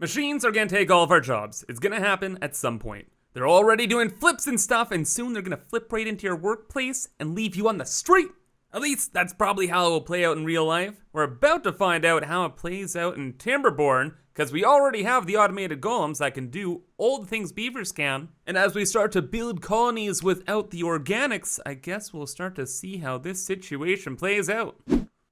Machines are gonna take all of our jobs. It's gonna happen at some point. They're already doing flips and stuff, and soon they're gonna flip right into your workplace and leave you on the street. At least that's probably how it will play out in real life. We're about to find out how it plays out in Timberborn, because we already have the automated golems that can do all the things beavers can. And as we start to build colonies without the organics, I guess we'll start to see how this situation plays out.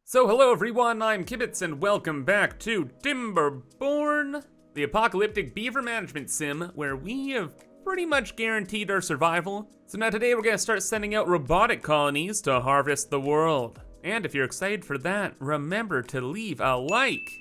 So hello everyone, I'm ImKibitz and welcome back to Timberborn, the apocalyptic beaver management sim where we have pretty much guaranteed our survival. So now today we're gonna start sending out robotic colonies to harvest the world. And if you're excited for that, remember to leave a like.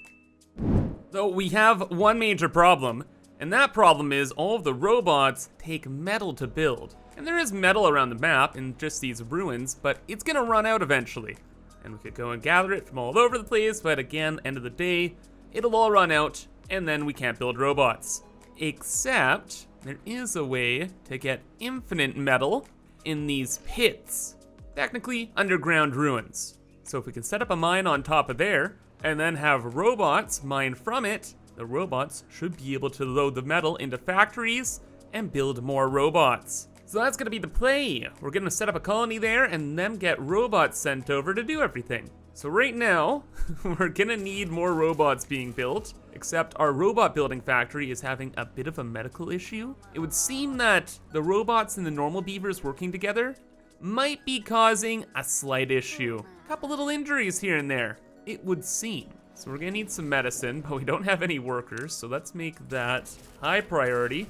So we have one major problem, and that problem is all of the robots take metal to build. And there is metal around the map in just these ruins, but it's gonna run out eventually. And we could go and gather it from all over the place, but again, end of the day, it'll all run out, and then we can't build robots. Except, there is a way to get infinite metal in these pits. Technically, underground ruins. So if we can set up a mine on top of there, and then have robots mine from it, the robots should be able to load the metal into factories and build more robots. So that's gonna be the play. We're gonna set up a colony there and then get robots sent over to do everything. So right now, we're gonna need more robots being built, except our robot building factory is having a bit of a medical issue. It would seem that the robots and the normal beavers working together might be causing a slight issue. A couple little injuries here and there, it would seem. So we're gonna need some medicine, but we don't have any workers, so let's make that high priority.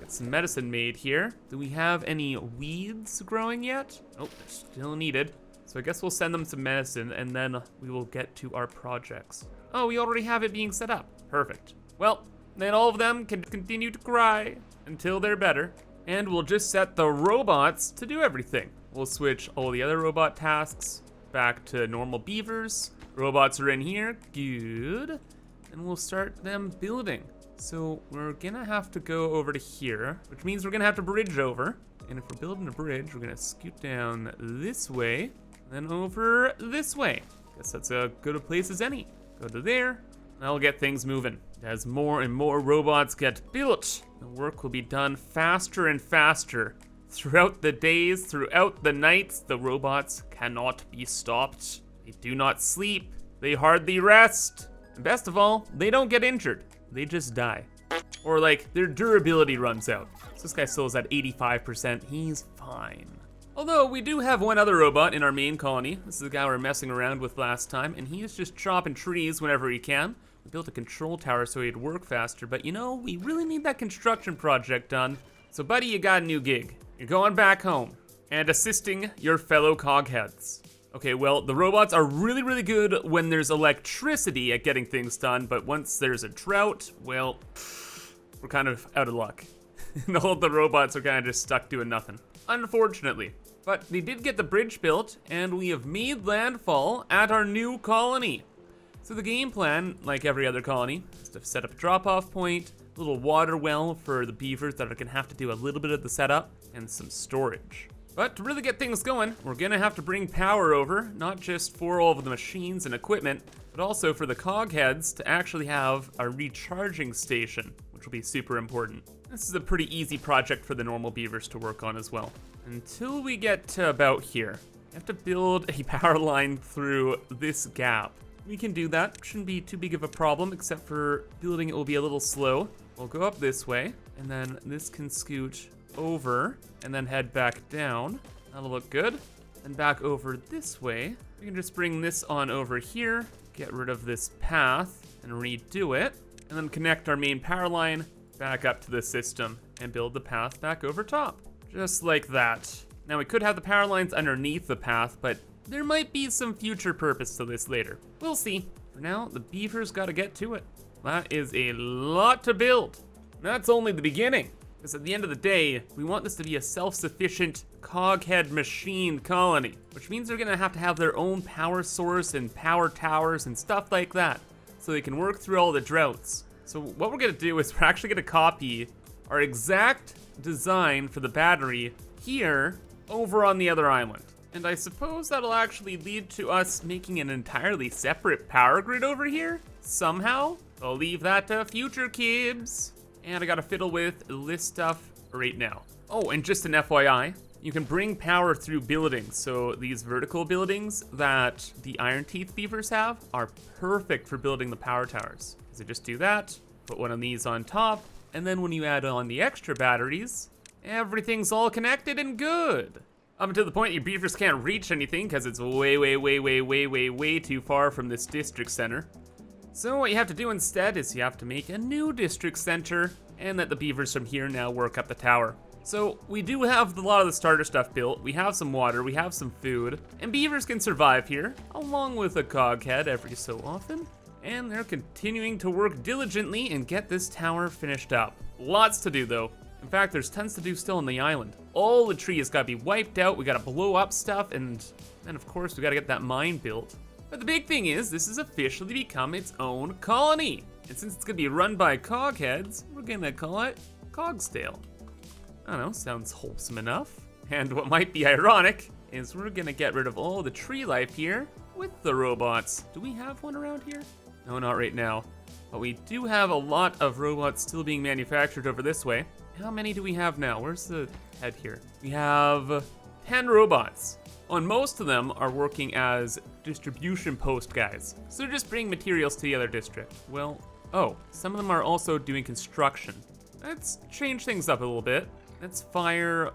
Get some medicine made here. Do we have any weeds growing yet? Oh, they're still needed. So I guess we'll send them some medicine and then we will get to our projects. Oh, we already have it being set up. Perfect. Well, then all of them can continue to cry until they're better. And we'll just set the robots to do everything. We'll switch all the other robot tasks back to normal beavers. Robots are in here, good. And we'll start them building. So we're gonna have to go over to here, which means we're gonna have to bridge over. And if we're building a bridge, we're gonna scoot down this way, then over this way. Guess that's as good a place as any. Go to there, and that'll get things moving. As more and more robots get built, the work will be done faster and faster. Throughout the days, throughout the nights, the robots cannot be stopped. They do not sleep, they hardly rest. And best of all, they don't get injured, they just die. Or like, their durability runs out. So this guy still is at 85%, he's fine. Although we do have one other robot in our main colony. This is the guy we were messing around with last time, and he is just chopping trees whenever he can. We built a control tower so he'd work faster, but you know, we really need that construction project done. So buddy, you got a new gig. You're going back home and assisting your fellow cogheads. Okay, well, the robots are really, really good when there's electricity at getting things done, but once there's a drought, well, we're kind of out of luck. And all the robots are kind of just stuck doing nothing, unfortunately. But they did get the bridge built, and we have made landfall at our new colony. So the game plan, like every other colony, is to set up a drop-off point, a little water well for the beavers that are gonna have to do a little bit of the setup, and some storage. But to really get things going, we're gonna have to bring power over, not just for all of the machines and equipment, but also for the cogheads to actually have a recharging station, which will be super important. This is a pretty easy project for the normal beavers to work on as well. Until we get to about here, we have to build a power line through this gap. We can do that, shouldn't be too big of a problem, except for building it will be a little slow. We'll go up this way, and then this can scoot over, and then head back down. That'll look good. And back over this way. We can just bring this on over here, get rid of this path, and redo it, and then connect our main power line back up to the system, and build the path back over top. Just like that. Now we could have the power lines underneath the path, but there might be some future purpose to this later. We'll see. For now, the beavers gotta get to it. That is a lot to build. That's only the beginning. Because at the end of the day, we want this to be a self-sufficient coghead machine colony, which means they're gonna have to have their own power source and power towers and stuff like that, so they can work through all the droughts. So what we're gonna do is we're actually gonna copy our exact design for the battery here over on the other island. And I suppose that'll actually lead to us making an entirely separate power grid over here, somehow. I'll leave that to future kibs. And I gotta fiddle with this stuff right now. Oh, and just an FYI, you can bring power through buildings. So these vertical buildings that the Iron Teeth beavers have are perfect for building the power towers. So just do that, put one of these on top, and then when you add on the extra batteries, everything's all connected and good. Up until the point your beavers can't reach anything because it's way too far from this district center. So what you have to do instead is you have to make a new district center and let the beavers from here now work up the tower. So we do have a lot of the starter stuff built. We have some water, we have some food, and beavers can survive here, along with a coghead every so often. And they're continuing to work diligently and get this tower finished up. Lots to do though. In fact, there's tons to do still on the island. All the trees gotta be wiped out, we gotta blow up stuff, and then of course we gotta get that mine built. But the big thing is, this has officially become its own colony. And since it's gonna be run by cogheads, we're gonna call it Cogsdale. I don't know, sounds wholesome enough. And what might be ironic is we're gonna get rid of all the tree life here with the robots. Do we have one around here? No, not right now. But we do have a lot of robots still being manufactured over this way. How many do we have now? Where's the head here? We have 10 robots. And most of them are working as distribution post guys. So they're just bringing materials to the other district. Well, oh, some of them are also doing construction. Let's change things up a little bit. Let's fire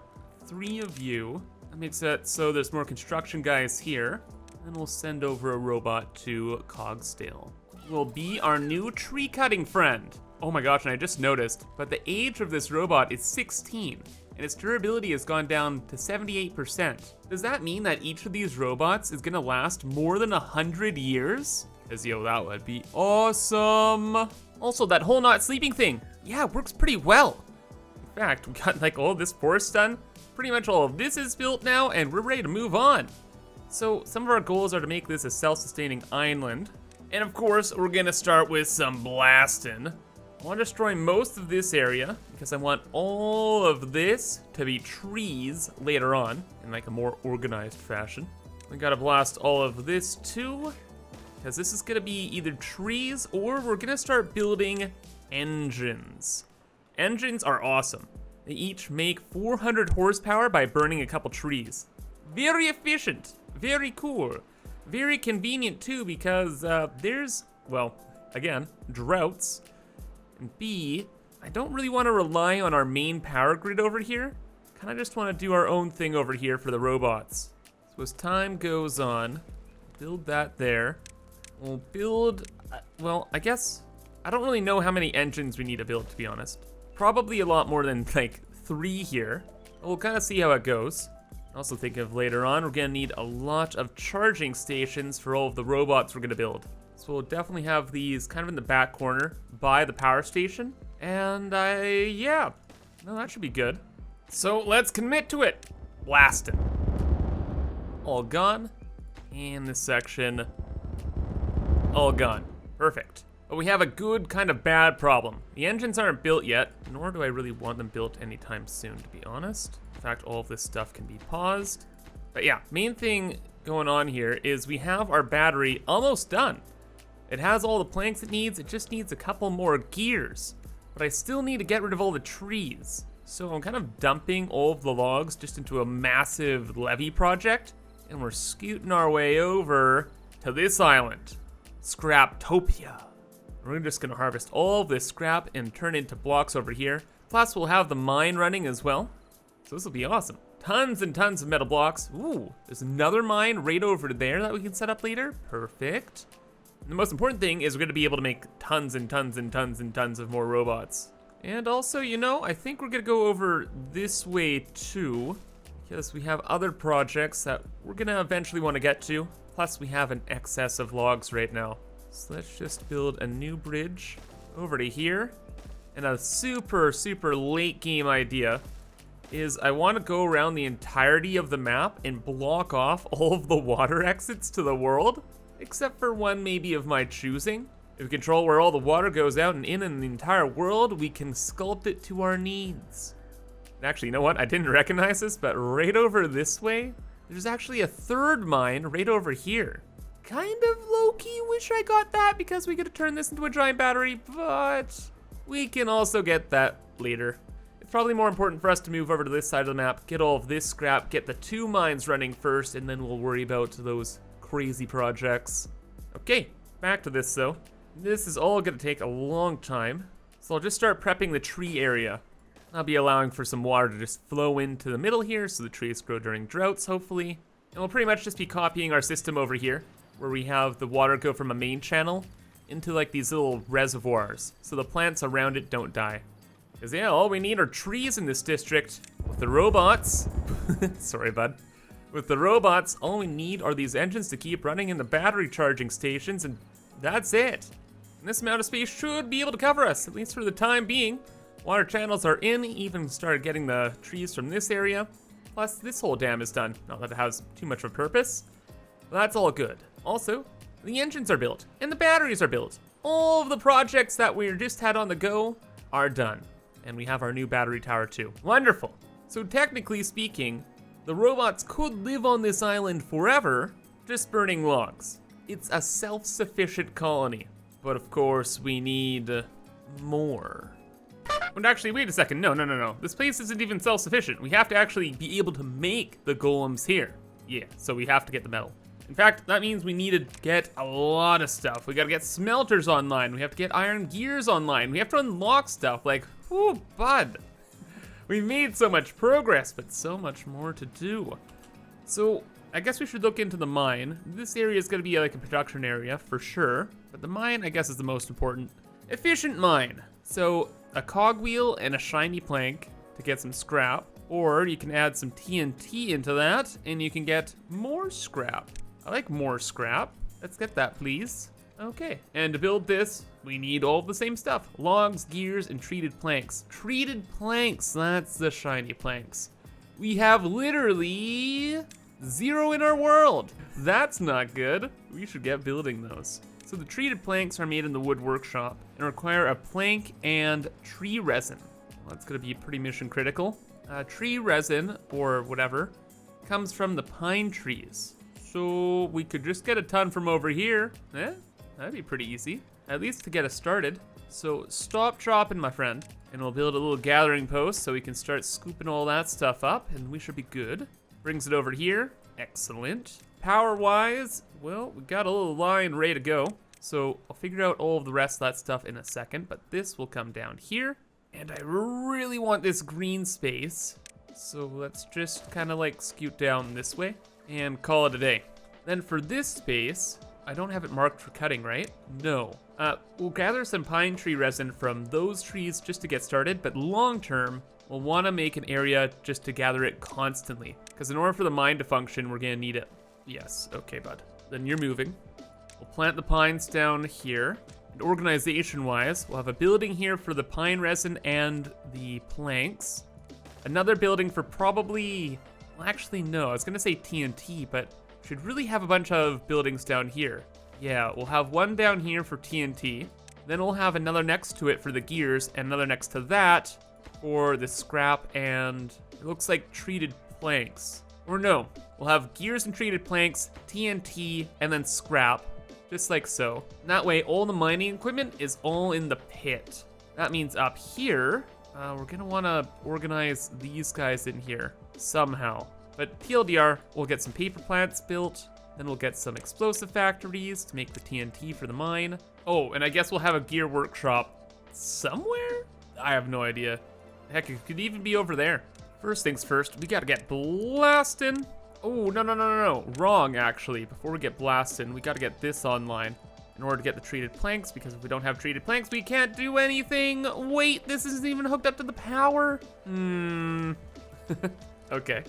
3 of you. That makes it so there's more construction guys here. And we'll send over a robot to Cogsdale. Will be our new tree cutting friend. Oh my gosh, and I just noticed, but the age of this robot is 16, and its durability has gone down to 78%. Does that mean that each of these robots is gonna last more than 100 years? Cause yo, that would be awesome. Also, that whole not sleeping thing, yeah, it works pretty well. In fact, we got like all this forest done. Pretty much all of this is built now, and we're ready to move on. So some of our goals are to make this a self-sustaining island. And of course, we're gonna start with some blasting. I want to destroy most of this area because I want all of this to be trees later on in like a more organized fashion. We gotta blast all of this too because this is gonna be either trees or we're gonna start building engines. Engines are awesome. They each make 400 horsepower by burning a couple trees. Very efficient, very cool. Very convenient too because there's, well, again, droughts. And B, I don't really want to rely on our main power grid over here. Kind of just want to do our own thing over here for the robots. So as time goes on, build that there. We'll build, well, I guess, I don't really know how many engines we need to build, to be honest. Probably a lot more than like 3 here. We'll kind of see how it goes. Also think of later on, we're gonna need a lot of charging stations for all of the robots we're gonna build. So we'll definitely have these kind of in the back corner by the power station. And yeah, no, that should be good. So let's commit to it. Blasting. All gone. And this section, all gone. Perfect. But we have a good kind of bad problem. The engines aren't built yet, nor do I really want them built anytime soon, to be honest. In fact, all of this stuff can be paused. But yeah, main thing going on here is we have our battery almost done. It has all the planks it needs, it just needs a couple more gears. But I still need to get rid of all the trees. So I'm kind of dumping all of the logs just into a massive levee project. And we're scooting our way over to this island, Scraptopia. We're just gonna harvest all of this scrap and turn it into blocks over here. Plus we'll have the mine running as well. So this will be awesome. Tons and tons of metal blocks. Ooh, there's another mine right over there that we can set up later. Perfect. And the most important thing is we're gonna be able to make tons and tons and tons and tons of more robots. And also, you know, I think we're gonna go over this way too, because we have other projects that we're gonna eventually wanna get to. Plus we have an excess of logs right now. So let's just build a new bridge over to here. And a super, super late game idea is I want to go around the entirety of the map and block off all of the water exits to the world, except for one maybe of my choosing. If we control where all the water goes out and in the entire world, we can sculpt it to our needs. Actually, you know what? I didn't recognize this, but right over this way, there's actually a third mine right over here. kind of low-key wish I got that because we could have turned this into a giant battery, but we can also get that later. It's probably more important for us to move over to this side of the map, get all of this scrap, get the 2 mines running first, and then we'll worry about those crazy projects. Okay, back to this though. This is all gonna take a long time, so I'll just start prepping the tree area. I'll be allowing for some water to just flow into the middle here so the trees grow during droughts, hopefully. And we'll pretty much just be copying our system over here, where we have the water go from a main channel into like these little reservoirs, so the plants around it don't die. Because yeah, all we need are trees in this district. With the robots, sorry bud. With the robots, all we need are these engines to keep running in the battery charging stations, and that's it. And this amount of space should be able to cover us, at least for the time being. Water channels are in, even started getting the trees from this area. Plus, this whole dam is done. Not that it has too much of a purpose, but that's all good. Also, the engines are built, and the batteries are built. All of the projects that we just had on the go are done. And we have our new battery tower too. Wonderful. So technically speaking, the robots could live on this island forever, just burning logs. It's a self-sufficient colony. But of course, we need more. And actually, wait a second, no. This place isn't even self-sufficient. We have to actually be able to make the golems here. Yeah, so we have to get the metal. In fact, that means we need to get a lot of stuff. We gotta get smelters online. We have to get iron gears online. We have to unlock stuff like, whew, bud. We made so much progress, but so much more to do. So I guess we should look into the mine. This area is gonna be like a production area for sure, but the mine I guess is the most important. Efficient mine. So a cogwheel and a shiny plank to get some scrap, or you can add some TNT into that and you can get more scrap. I like more scrap. Let's get that, please. Okay, and to build this, we need all the same stuff. Logs, gears, and treated planks. Treated planks, that's the shiny planks. We have literally 0 in our world. That's not good. We should get building those. So the treated planks are made in the wood workshop and require a plank and tree resin. Well, that's gonna be pretty mission critical. Tree resin, or whatever, comes from the pine trees. So we could just get a ton from over here. That'd be pretty easy, at least to get us started. So stop chopping, my friend, and we'll build a little gathering post so we can start scooping all that stuff up, and we should be good. Brings it over here, excellent. Power-wise, well, we got a little line ready to go. So I'll figure out all of the rest of that stuff in a second, but this will come down here. And I really want this green space. So let's just kind of like scoot down this way and call it a day. Then for this space, I don't have it marked for cutting, right? No. We'll gather some pine tree resin from those trees just to get started, but long term, we'll want to make an area just to gather it constantly. Because in order for the mine to function, we're gonna need it. Yes, okay, bud. Then you're moving. We'll plant the pines down here. And organization-wise, we'll have a building here for the pine resin and the planks. Another building for probably, well, actually no, I was gonna say TNT, but should really have a bunch of buildings down here. Yeah, we'll have one down here for TNT. Then we'll have another next to it for the gears, and another next to that for the scrap and it looks like treated planks. Or no, we'll have gears and treated planks, TNT, and then scrap, just like so. And that way, all the mining equipment is all in the pit. That means up here, we're gonna wanna organize these guys in here somehow. But TLDR, we'll get some paper plants built, then we'll get some explosive factories to make the TNT for the mine. Oh, and I guess we'll have a gear workshop somewhere? I have no idea. Heck, it could even be over there. First things first, we gotta get blasting. Oh, no. Wrong, actually. Before we get blasting, we gotta get this online in order to get the treated planks, because if we don't have treated planks, we can't do anything. Wait, this isn't even hooked up to the power. Okay.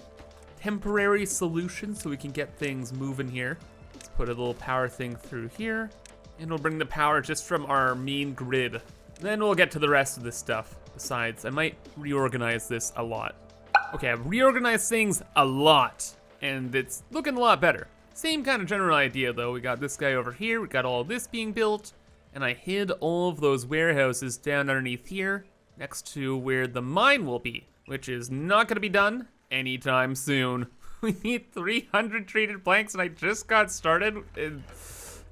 Temporary solution so we can get things moving here. Let's put a little power thing through here, and we'll bring the power just from our main grid. Then we'll get to the rest of this stuff. Besides, I might reorganize this a lot. Okay, I've reorganized things a lot, and it's looking a lot better. Same kind of general idea though. We got this guy over here, we got all this being built, and I hid all of those warehouses down underneath here, next to where the mine will be, which is not gonna be done anytime soon. We need 300 treated planks and I just got started.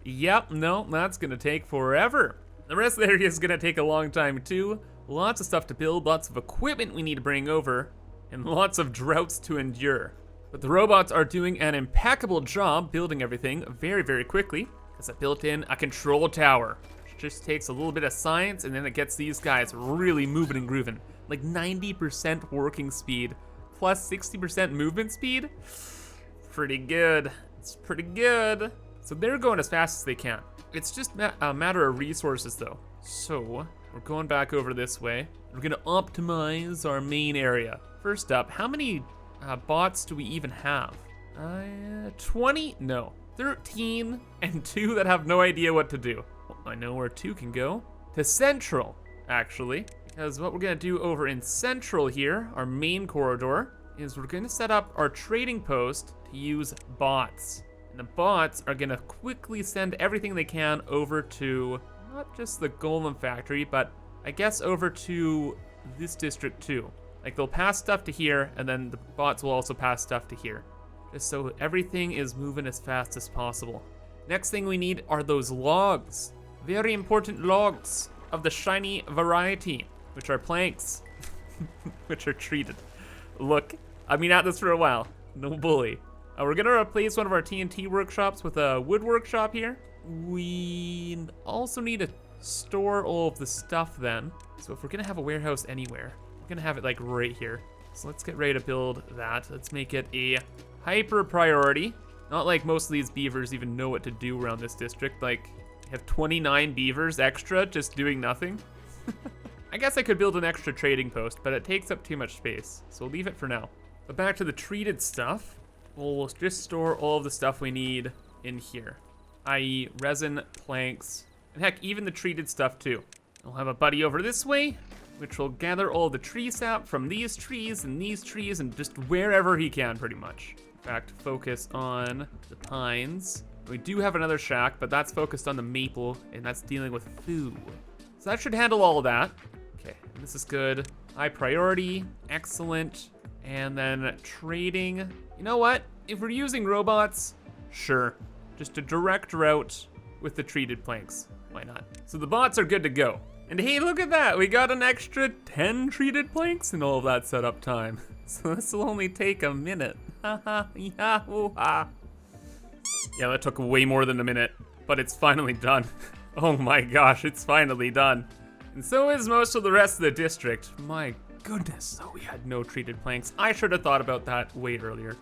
Yep, no, that's gonna take forever. The rest of the area is gonna take a long time too. Lots of stuff to build, lots of equipment we need to bring over, and lots of droughts to endure. But the robots are doing an impeccable job building everything very, very quickly, because I built in a control tower. It just takes a little bit of science and then it gets these guys really moving and grooving. Like 90% working speed, plus 60% movement speed. Pretty good, it's pretty good. So they're going as fast as they can. It's just a matter of resources though. So we're going back over this way. We're gonna optimize our main area. First up, how many bots do we even have? 20? No, 13 and 2 that have no idea what to do. Well, I know where 2 can go. To Central, actually. Because what we're gonna do over in Central here, our main corridor, is we're gonna set up our trading post to use bots. And the bots are gonna quickly send everything they can over to, not just the Golem factory, but I guess over to this district too. Like they'll pass stuff to here, and then the bots will also pass stuff to here. Just so everything is moving as fast as possible. Next thing we need are those logs. Very important logs of the shiny variety, which are planks, which are treated. Look, I've been at this for a while, no bully. We're gonna replace one of our TNT workshops with a wood workshop here. We also need to store all of the stuff then. So if we're gonna have a warehouse anywhere, we're gonna have it like right here. So let's get ready to build that. Let's make it a hyper priority. Not like most of these beavers even know what to do around this district. Like, I have 29 beavers extra just doing nothing. I guess I could build an extra trading post, but it takes up too much space. So we'll leave it for now. But back to the treated stuff. We'll just store all of the stuff we need in here, i.e. resin, planks, and heck, even the treated stuff too. We'll have a buddy over this way, which will gather all the tree sap from these trees and just wherever he can pretty much. In fact, focus on the pines. We do have another shack, but that's focused on the maple and that's dealing with food. So that should handle all of that. Okay, this is good. High priority, excellent. And then trading. You know what? If we're using robots, sure. Just a direct route with the treated planks. Why not? So the bots are good to go. And hey, look at that. We got an extra 10 treated planks in all of that setup time. So this will only take a minute. Yeah, that took way more than a minute, but it's finally done. Oh my gosh, it's finally done. And so is most of the rest of the district. My goodness, oh, we had no treated planks. I should have thought about that way earlier.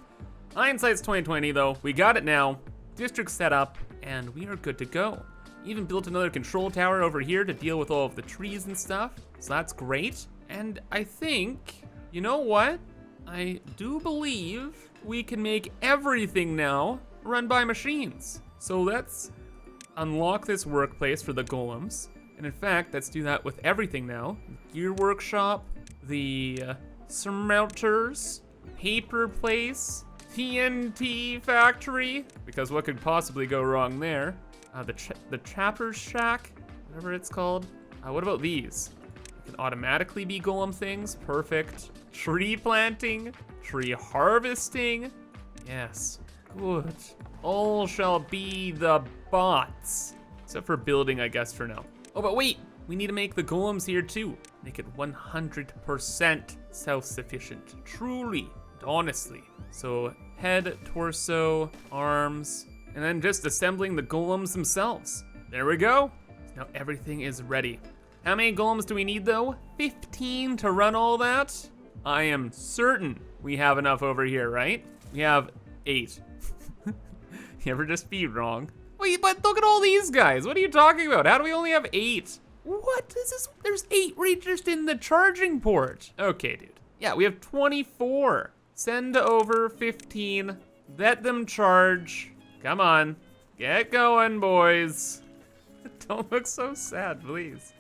Hindsight's 2020 though. We got it now. District set up, and we are good to go. Even built another control tower over here to deal with all of the trees and stuff. So that's great. And I think, you know what? I do believe we can make everything now run by machines. So let's unlock this workplace for the golems. And in fact, let's do that with everything now. Gear workshop, the smelters, paper place, TNT factory, because what could possibly go wrong there? The trapper's shack, whatever it's called. What about these? They can automatically be golem things, perfect. Tree planting, tree harvesting, yes, good. All shall be the bots, except for building, I guess, for now. Oh, but wait, we need to make the golems here too. Make it 100% self-sufficient, truly, honestly. So head, torso, arms, and then just assembling the golems themselves. There we go. Now everything is ready. How many golems do we need though? 15 to run all that? I am certain we have enough over here, right? We have 8. You ever just be wrong? Wait, but look at all these guys. What are you talking about? How do we only have 8? What? There's 8 right just in the charging port. Okay, dude. Yeah, we have 24. Send over 15. Let them charge. Come on. Get going, boys. Don't look so sad, please.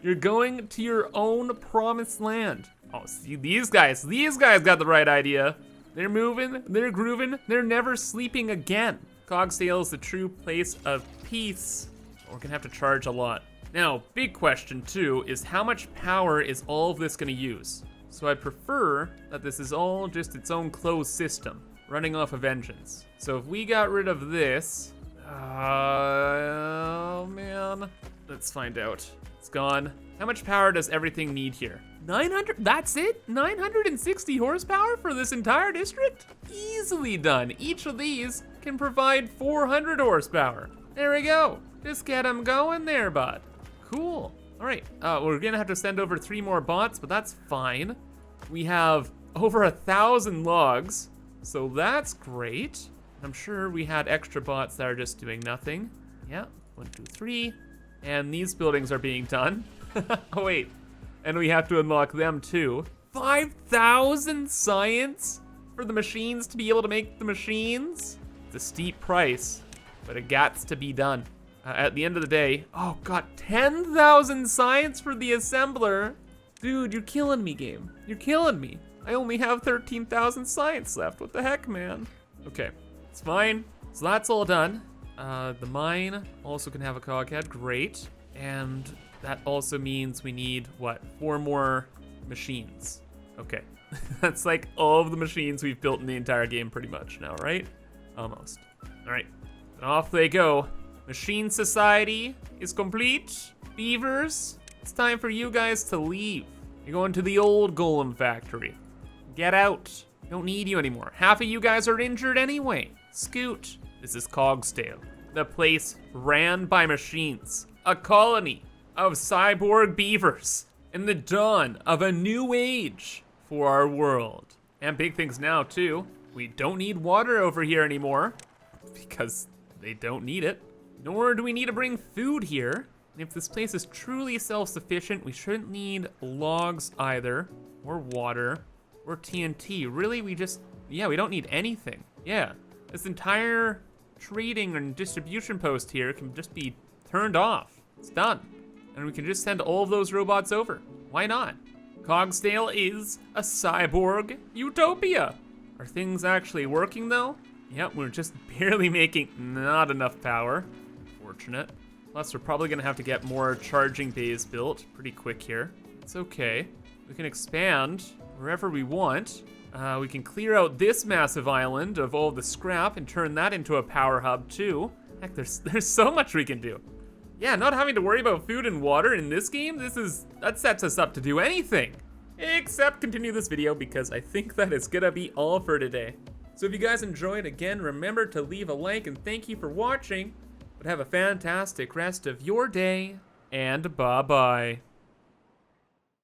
You're going to your own promised land. Oh, see, these guys got the right idea. They're moving, they're grooving, they're never sleeping again. Cogsdale is the true place of peace. We're gonna have to charge a lot. Now, big question too is how much power is all of this gonna use? So I prefer that this is all just its own closed system. running off of engines. So if we got rid of this, oh man, let's find out. It's gone. How much power does everything need here? 900, that's it? 960 horsepower for this entire district? Easily done. Each of these can provide 400 horsepower. There we go. Just get them going there, bud. Cool. All right, we're gonna have to send over 3 more bots, but that's fine. We have over 1,000 logs, so that's great. I'm sure we had extra bots that are just doing nothing. Yeah, 1, 2, 3. And these buildings are being done. Oh wait, and we have to unlock them too. 5,000 science for the machines to be able to make the machines? It's a steep price, but it gots to be done. At the end of the day, oh god, 10,000 science for the assembler. Dude, you're killing me, game. You're killing me. I only have 13,000 science left. What the heck, man? Okay, it's fine. So that's all done. The mine also can have a cog head, great. And that also means we need, what, 4 more machines. Okay, that's like all of the machines we've built in the entire game pretty much now, right? Almost. All right, and off they go. Machine Society is complete. Beavers, it's time for you guys to leave. You're going to the old Golem factory. Get out. Don't need you anymore. Half of you guys are injured anyway. Scoot. This is Cogsdale, the place ran by machines. A colony of cyborg beavers in the dawn of a new age for our world. And big things now too. We don't need water over here anymore because they don't need it. Nor do we need to bring food here. And if this place is truly self-sufficient, we shouldn't need logs either, or water, or TNT. Really, we don't need anything. Yeah, this entire trading and distribution post here can just be turned off. It's done. And we can just send all of those robots over. Why not? Cogsdale is a cyborg utopia. Are things actually working though? Yep, we're just barely making not enough power. Fortunate. Plus, we're probably gonna have to get more charging bays built pretty quick here. It's okay. We can expand wherever we want. We can clear out this massive island of all the scrap and turn that into a power hub too. Heck, there's so much we can do. Yeah, not having to worry about food and water in this game, that sets us up to do anything. Except continue this video because I think that is gonna be all for today. So if you guys enjoyed, again, remember to leave a like and thank you for watching. But have a fantastic rest of your day, and bye-bye.